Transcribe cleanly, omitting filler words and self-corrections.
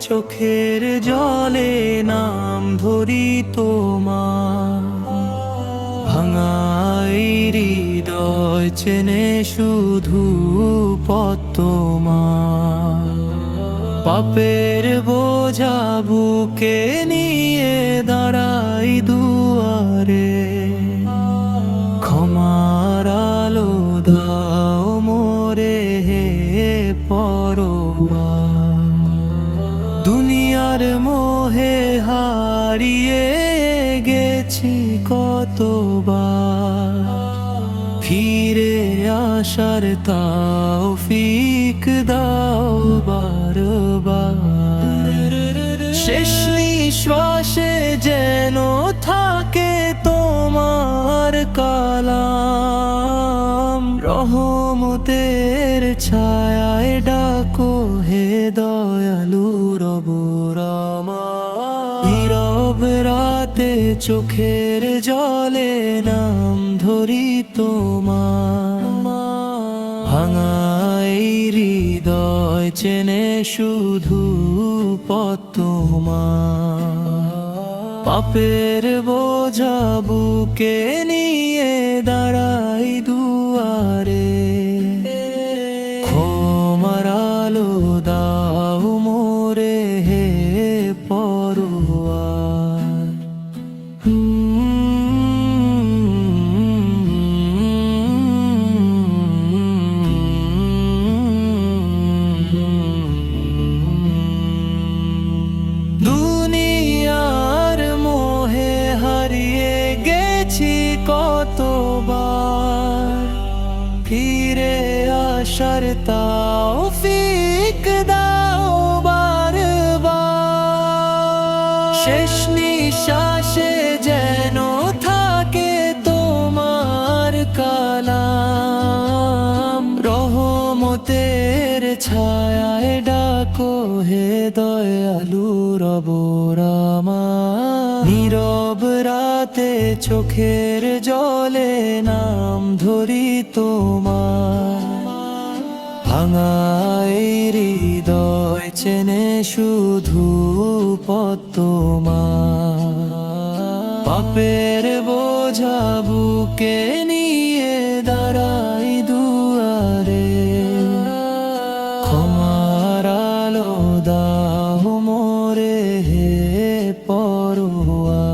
চোখের জলে নাম ধরি তোমার। ভাঙাই হৃদয় চেনে শুধু পথ তোমার। পাপের বোঝা বুকে নিয়ে দাঁড়াই দুয়ারে, ক্ষমার আলো দাও মোরে হে পরোয়া। দুনিয়ার মোহে হারিয়ে গেছি কতবার, ফিরে আসার তৌফিক দাও বারবার। শেষ নিঃশ্বাসে যেন থাকে তোমার কালাম, রহমতের ছায়ায় ডাকো হে দয়ালু রব রহমান। নীরব রাতে চোখের জলে নাম ধরি তোমার। ভাঙাই হৃদয় চেনে শুধু পথ তোমার। পাপের বোঝা বুকে নিয়ে দাঁড়াই দুয়ারে, ক্ষমার আলো দাও মোরে হে পরোয়ার। দুনিয়ার মোহে হারিয়ে গেছি কতবার, ফিরে আসার তৌফিক দাও বারবার। শেষ নিঃশ্বাসে যেন থাকে তোমার কালাম, রহমতের ছায়ায় ডাকো হে দয়ালু রব রহমান। নীরব রাতে চোখের জলে নাম ধরি তোমার। ভাঙাই হৃদয় চেনে শুধু পথ তোমার। পাপের বোঝা বুকে নিয়ে দাঁড়াই দুয়ারে, ক্ষমার আলো দাও মোরে হে পরোয়া।